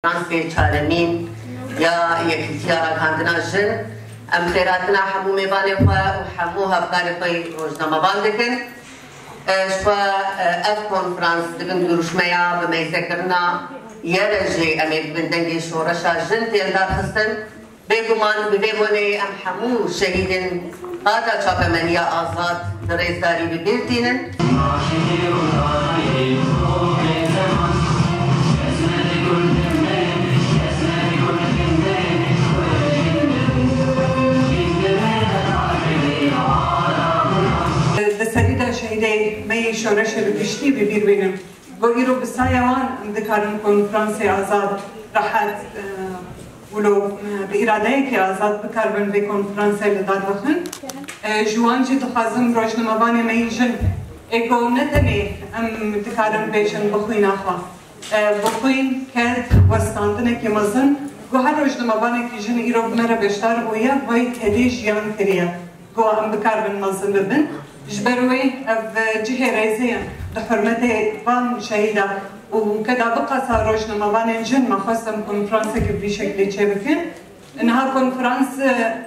فرانسي چارمین یا یکیتیارا کاندنا جن ام خیراتنا حمو میوانی خواه و حمو هفکاری خواه روزنامه دکن شخوا اف کنفرانس دبن دروشمیا بمیزه کرنا یه رجی امید بندنگی شورشا جن تیلدار خستن بگمان ببیمونه ام حمو شهیدن قادا چاپمنیا آزاد در ازداری ببیرتینن شهیده می شورش بگشتی ببیر بینم و ایرو بسایوان دکارن کنفرانس آزاد راحت ولو بإرادة که آزاد بکربن به کنفرانس لداد بخن جوان جی دخوازم روزنامه‌وان می جن اگو نتنی ام دکارن بیشن بخوین آخوا بخوین کد وستاندنه که مزن گو هر روزنامه‌وان که جن ایرو بمره بشتر بویا وی تدی جیان کریه گو ام بکربن مزن ببن جبروي في جهة رئيسية بحرمة فان شهيدة وكذا بقى صار روجنا ما بان جن ما خصم كونفرانس كيف بشكل شبكة إنها كونفرانس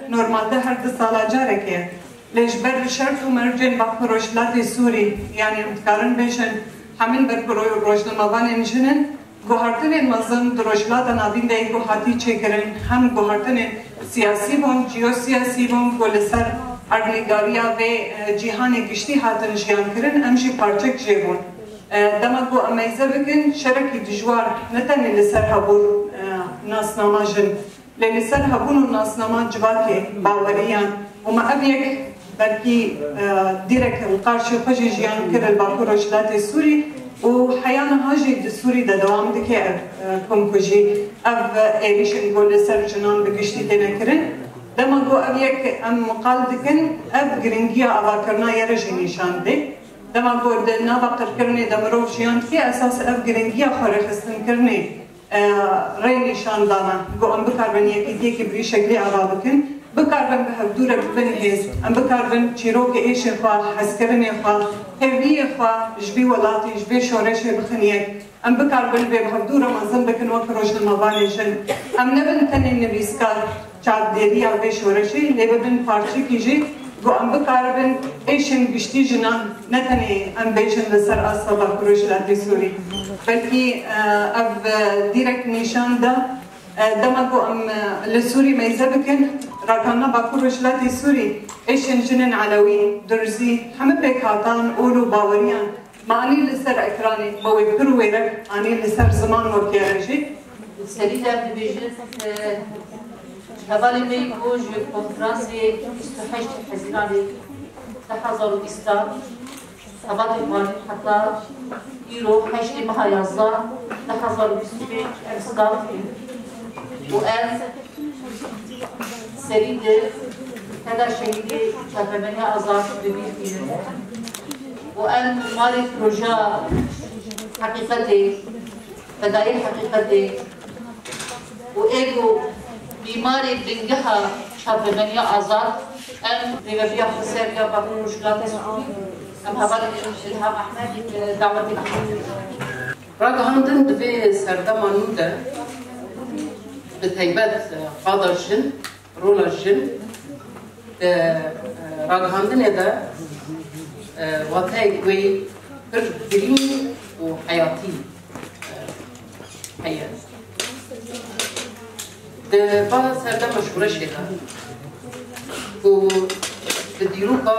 نورمال ده هر صالة جاركة ليش بر شرط ومرجن بحروشلات سوري يعني متكرن بيشن حمل بر روجنا ما بان جنن گوهرتن مزن دروشلات نابین ده گوهاتی چکرن هم گوهرتن سیاسی بون جیوسیاسی بون گلسر ارگلیگاریا و جهان گشتی هاتن جیان کرن امشی پارچک جیبون دما گو امیزه بکن شرکی دجوار نتنی لسر هبون ناسنامه جن لسر هبون و ناسنامه جواتی باوریان و ما ابیک بلکی دیرک القارشی خوشی جیان کرن باکو روشلات سوری و حیانا هاجی دسوری ده دوام دکه کم کجی اف ایلیشن گول سر جنان بگشتی تینه کرن دما گو اب یک ام مقال دکن اب گرنگیا آوا کرنا یرجی نشان ده دما گو ده نابقر کرنه دمروف جیان که اساس اب گرنگیا خوره خستن کرنه ری نشان دانا گو ام بکاربن یکی دیگه که بری شکلی آوا بکن بکاربن به هفدور بن هیز ام بکاربن چیروک ایش خواه حسکرن خواه هوی خواه جبی ولاتی جبی شورش بخنیه ام بکاربن به هفدور منظم بکن وقت روزنامه‌وان جن ام نبن تنی نویسکار چاپ دیری و به شورشی لیبن پارچه کیجی گو ام بکاربن ایشن گشتی جنان نتنی ام بیشن لسر اصلا کروشلاتی سوری بلکی اب دیرک نشان ده دما گو ام لسوری میزه بکن راکانا باکو روشلاتی سوری ایشن جنن علوی درزی همه پیکاتان اولو باوریان معنی لسر اکرانی باوی بکرو ویرک آنی لسر زمان وکیارجی سریده ببیجت هوالی می گوش کنفرانس 28 حزیران 2020 هوالی مالی حتی ایرو 8 ماه 11 2025 امسال و از سریده هذا شهیدی چاپمنی آزاد ببینید و ان مالی پروژه حقیقتی بدای حقیقتی و ایگو بیماری بنگها چاپمنی آزاد ام دیگه خسر یا باقی مشکلات سوری ام حوالی الهام احمد دعوتی راگهاندن دبی سردمان ده به تیبت قادر جن رولا جن راگهاندن ده واتای گوی پر گرین و حیاتی حیات ده با سرده مشهوره شده و ده دیروکا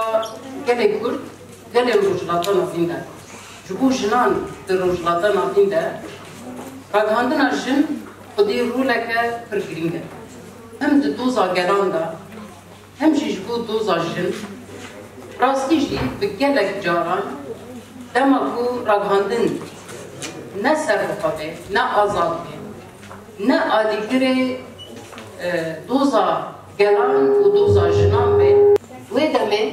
گله کرد گله روجلاتا نافین ده جبو جنان ده روجلاتا نافین ده راگهاندن جن خودی رولکه پر گرینگه هم ده دوزا گران ده هم جبو دوزا جن راستی جی به گلک جاران دما کو راگهاندن نه سر بخوابه نه آزاد نه آدیگری دوزا گلان و دوزا جنان به و دمه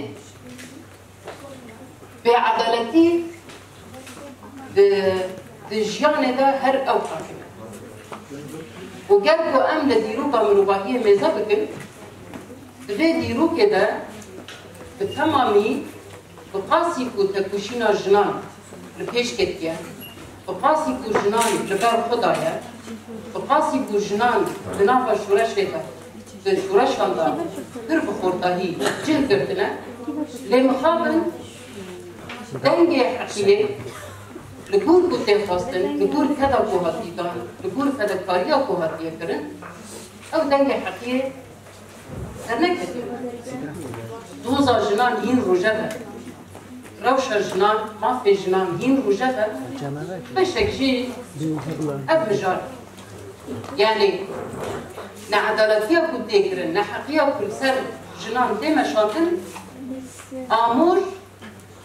به عدالتی ده جیان ده هر او حاکمه و گرد و ام لدیروکا مروباهی میزه بکن ده دیروک ده به تمامی بقاسی کو تکوشینا جنان لپیش کتیه بقاسی کو جنان لبر خدایه بقاسي بوجنان بنافع شورشها شورشان دا پر بخورتاهي جل كرتنا لمخابن دنگي حقيقي لقول كتير خاصتن لقول كذا كوهاتيتان لقول كذا كاريا كوهاتيا كرن أو دنگي حقيقي هرنكت دوزا جنان ين رجبه روشا جنان ما في جنان ين رجبه بشك جي أبجار يعني نعدالتيا كتير كرن نحقيا كل سر جنان ديما شاطن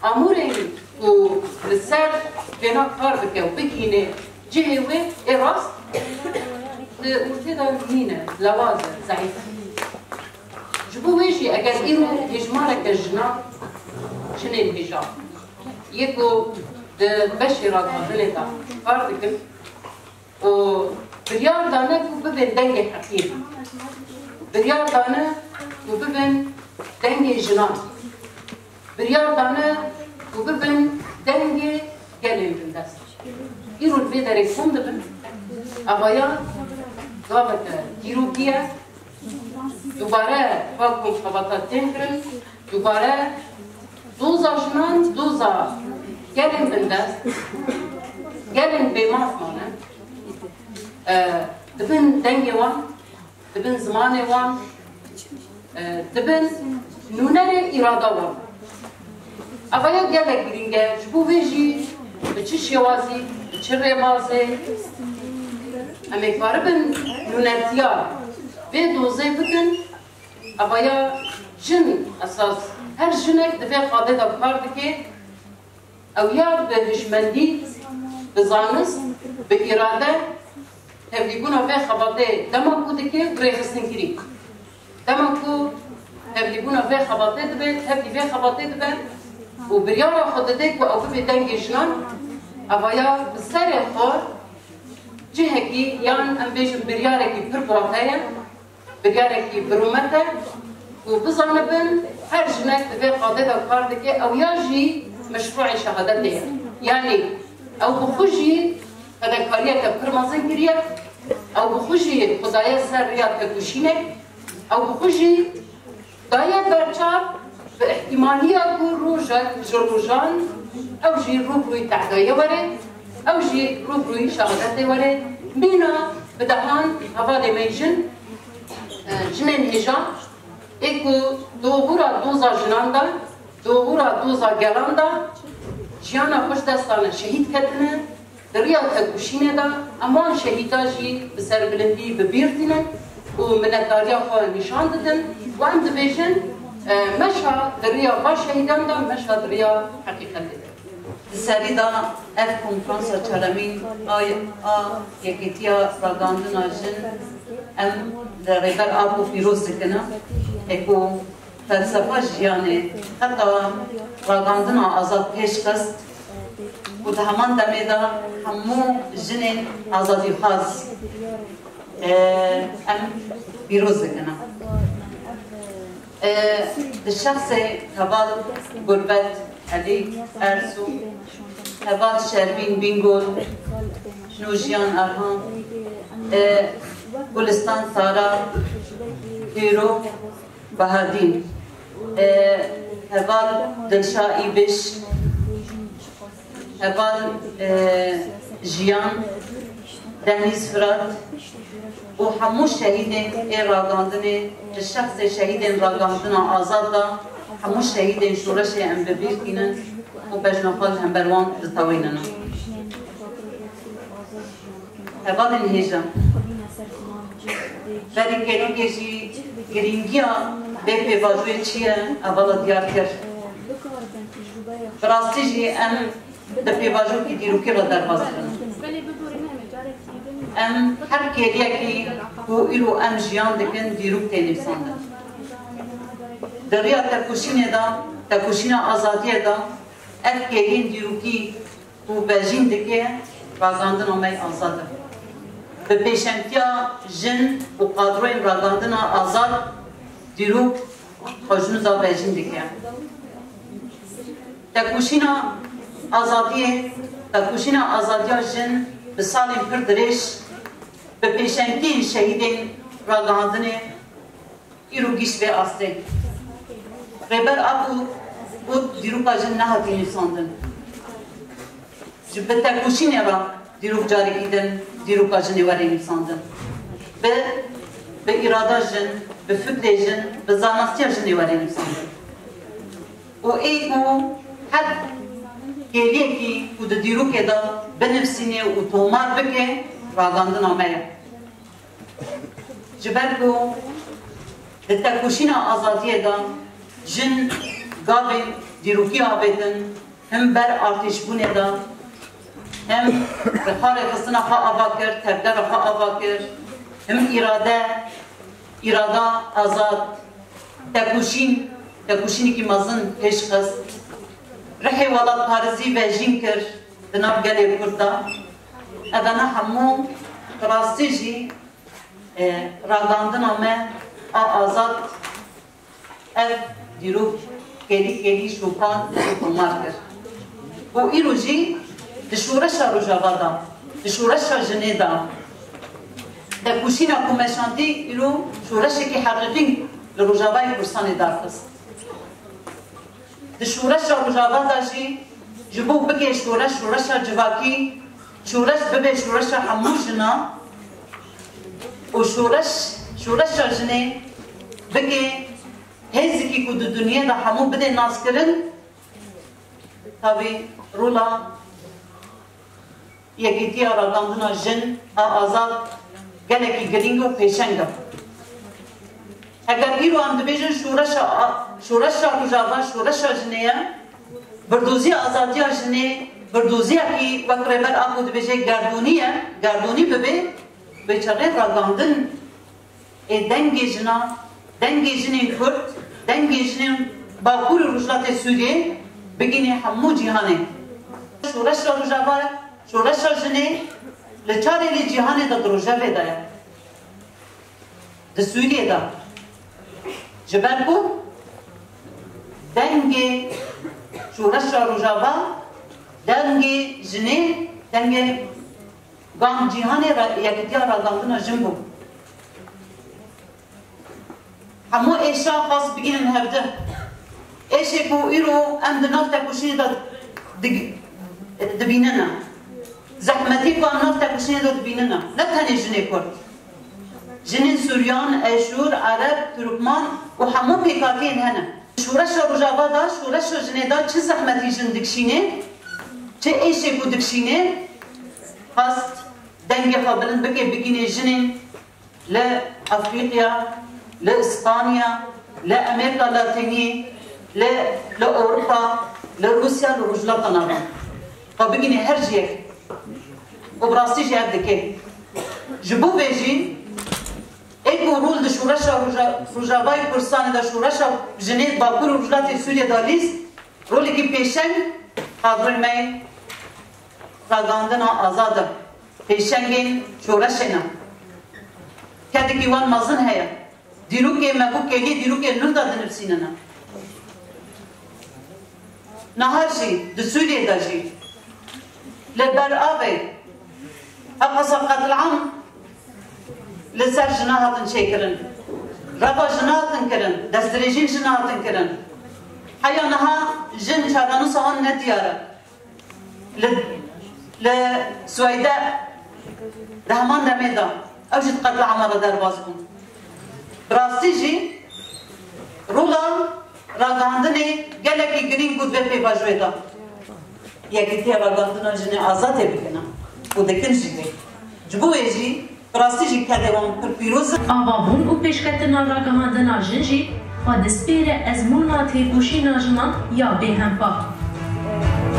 آمورين و لسر بنا كار بكه و بكينه جهوه إراست وتدا مينة لوازة ضعيفة جبو ويجي اگر إيرو هجمارك الجنان شنين هجام يكو بشرة قابلتا كار بكم و بريار دانا كو ببن دنگي حقيقي بريار دانا كو ببن دنگي جنان بريار دانا كو ببن دنگي گلن بندست إيرو الفيدري كون دبن أغايا غابت ديروكيا دوباره باكم خبطات تنكرن دوباره دوزا جنان دوزا گلن بندست گلن بماف مانا دبن دنگي وان دبن زماني وان دبن نونر إرادة وان أغايا گلك گرينگه جبو بيجي بچش يوازي بچر ريبازي أما يقاربن نونتيا في دوزي بكن أبايا جن أساس هر جنك دفع قادة بكار دكي أو يا بهجمندي بزانس بإرادة تبليبونا في خباطة دمكو دكي بريخستن كريم دمكو تبليبونا في خباطة دبي تبلي في خباطة دبي وبريارة خدتك وأو في دنجي جنان أبايا بسر خور جهكي يان ام بيجم برياركي بربواتايا برياركي برومتا وبزانبن هر جنك في قادة كاردكي او ياجي مشروع شهادتها يعني او بخوجي هذا كاريا كبرمازن كريا او بخوجي خدايا سريات كوشينك او بخوجي دايا برچار باحتمالية كون روجك جروجان او جي روبروي تعدايا ورد او جي روبروي شهادتي ورد بينا بدهان هفالي ميجن جنين هجان ايكو دوغورا دوزا جناندا دوغورا دوزا گلاندا جيانا خوش دستانا شهيد كتنا دريا تكوشينه دا امان شهيدا جي بسر بلندي ببيرتنا ومنتاريا خواه نشان ددن وعم دبيجن مشا دريا با شهيدان دا مشا دريا حقيقة ددن سریدا اف کنفرانس چرمین یکیتیا راگاندنا جن ام در ریبر آبو فیروز دکنه اکو فلسفه جیانه حتی راگاندنا آزاد پیش کست و ده همان دمه دا همو جن آزادی خاص ام فیروز دکنه الشخص هبال غربت علي أرسو هبال شربين بينغول نوجيان أرهان گلستان سارا هيرو بهادين هبال دلشائي بش هبال جيان دهنيز فرات وحمو شهيدين راغاندني الشخص شهيدين راغاندنا آزادا همو شهيدين شورش ام ببيرتنا وبجنقال هم بروان رتويننا هبال الهجا بري كرينجي جي كرينجيا بيبي باجوي چيه اولا ديار كر براستي جي ام دبي باجو كي ديرو كي ردر بازرنا ام هر كيريا كي هو إلو ام جيان دكن ديروك تنفسان دا دريا تكوشينه دا تكوشينه آزادية دا اف كيرين ديروكي و باجين دكي راغاندن امي آزاد ببيشنتيا جن و قادروين راغاندن آزاد ديروك خجنوزا باجين دكي تكوشينه آزادية جن بسالين پر دريش به پیشنگی شهیدین راگهاندن ایرو گیش و آسته ریبر ابو بود دیروکا جن نهاتی نویساندن به تکوشین را دیروک جاری کردن دیروکا جن وری نویساندن به اراده جن به فکر جن به زانستی جن وری نویساندن و ایگو حد گلیه کی بود دیروکه دا بنفسینه و تومار بکه راگاندن آمه جبرگو به تکوشین آزادیه دا جن گاوی دیروکی آبیدن هم بر آتش بونه دا هم رخار خستنا خواه آبا کرد تبدر خواه آبا کرد هم اراده آزاد تکوشینی که مزن پیش خست رحی ولاد پارزی و جین کرد دناب گلی کرده ادانا همون راستی جی راگاندن آمه آزاد ev diruk keli şokan şokumardır. Bu iruji dişureşa rojavada, dişureşa jeneda. Da kuşina kumeşanti iru şureşeki hakikin rojavayı kursanı darkız. Dişureşa rojavada ji jibu bike şureşa civaki şureş bebe şureşa hamujna o şureşa jene bike hezki ku dünyada hamu bide naskirin tabi rula yekitiya ragandına jin azad geleki gringo peşenga eğer iru am dibejin şuraşa rujava şuraşa jineye berdozi azadiya jine berdoziya ki vakreber abu dibeje garduni bebe beçare ragandın dengejinin Kürt, dengejinin Bakur Rujlat-ı Suriye begini hammu cihane. Şuraşa rujava, şuraşa jine leçareli cihane da rojave daya. De Suriye da. Jebel bu denge şuraşa rujava denge jine denge gam cihane yakitiya ragandına jimbu. Hamu eşya khas biginin hevde. Eşe ku iru em de nafta kuşini da dibinena. Zahmeti ku em nafta kuşini da dibinena. Ne tane jine Kürt. Jinin Suryan, Eşur, Arab, Türkman ve hamu pekatin hene. Şuraşa rujava da, şuraşa jine da çi zahmeti jin dikşine, çi eşe ku dikşine, khas denge kabilin bike bigine jinin le Afrika, لإسبانيا لأمريكا اللاتينية لأوروبا لروسيا لرجلاتنا فبقيني هرجيك وبراستي جي هبدكي جبو بيجي ايكو رول دي شورشا رجاباي كرساني دا شورشا جنيد باكور رجلاتي سوريا دا ليست رولي كي بيشن قادرين ماي راگاندنا آزاده بيشنگين شورشنا كدكي وان مزن هيا دیروکه مگو کلی دیروکه نرده دنفسیننا نهار جی دسولیه دا جی لبر آوه اقصا قتل عام لسر جناهاتن چه کرن ربا جناهاتن کرن دستریجین جناهاتن کرن حیا نها جن چادانو سوان ندیاره لسویده دهمان دمیده اوجد قتل عام را در باز کن راستی جی رولا راگاندنی گلکی گرین بود به پی باجوی دا یکی تیه راگاندنا جنی آزاده بکنه و دکن جیگه جبوه جی راستی جی کده وان پر پیروز آوابون و پیشکتنا راگاندنا جن جی و دسپیر از مولناتی گوشینا جنان یا به همپا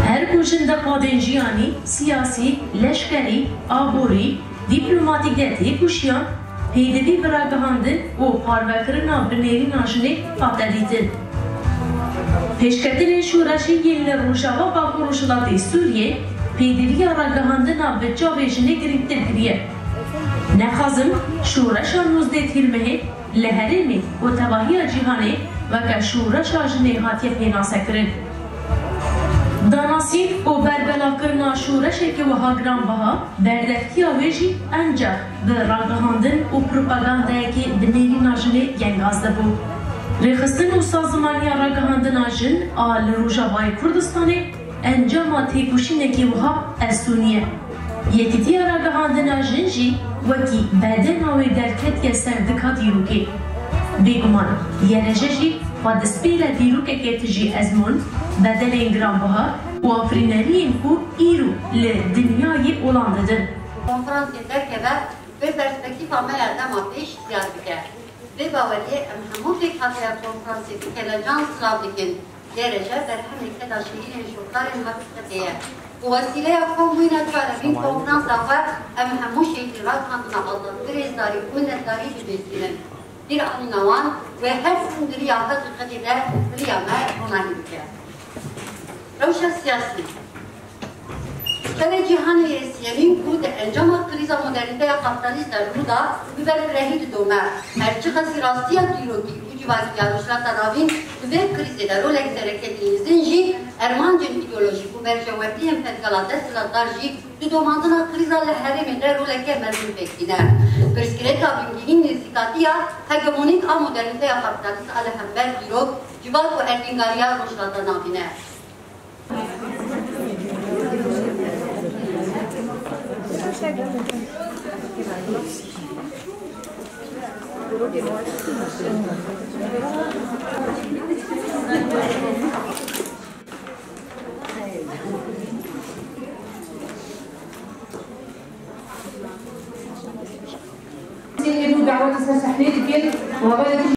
هر گوشنده قادنجیانی سیاسی، لشکری، آبوری، دیپلوماتیک ده گوشیان پیدوی براگهاندن و پاروکرنا بنیری ناجنه قاتلیدن. پیشکتن شورشی یل روشاوا باکو روشلاتی سوریه پیدوی راگهاندنا به جاویجنه گریبتر کریه. نخازم شورشا نوزده تیرمه لهرمی و تباهی جهانه و که شورشا جنه هاتیه پیناسه کرن. داناسین و بربلاکرنا شورشی که وها گرانبها بردفتیا ویجی انجا به راگهاندن و پروپاگاندای که بنیری ناجنه گنگازده بود. ریخستن و سازمانی راگهاندن آجن آل روژاوای کردستانه انجام تیکوشینه که وها اسونیه. یکیتی راگهاندن آجن جی وکی بدن آوی درکت که سردکا دیروکی. بگمان یرجه جی و دسپیل دیروکه که تجی ازمون بدن گرانبها و آفرینرین کو ایرو لدنیای اولانده دن. کنفرانسی درکه به پرسپکتیف آمه ادما پیش زیاد بکر. به باوریه همون فکر حتی کنفرانسی که لجان سلاو دکن درجه در همه که داشتین شوکار حقیقتیه. و وسیله کموین اتفاقین کنفرانس آخر همون شیطی را کندنا آزاد بریزداری منتداری ببیزیرن. bir anlaman ve her sınırı yaptığı kadar riyama onaylı biter. Ravşa siyasi. Tabii cihan yesiyenin bu da encama kriza modernite kapitalist ruda biber rehid doma. Her çıkası rastiya diyor ki bu civarı yarışlar tarafın ve krizde rol hareketinizin ji Ermancın ideoloji bu mercevli enfetkalada silahlar ji du domandına krizalı hereminde rol mercim bekliyor. Perskreta bilginin nezikatiya hegemonik a modernite kapitalist alhember diyor civat bu erdingariya roşlata nabine. Thank you.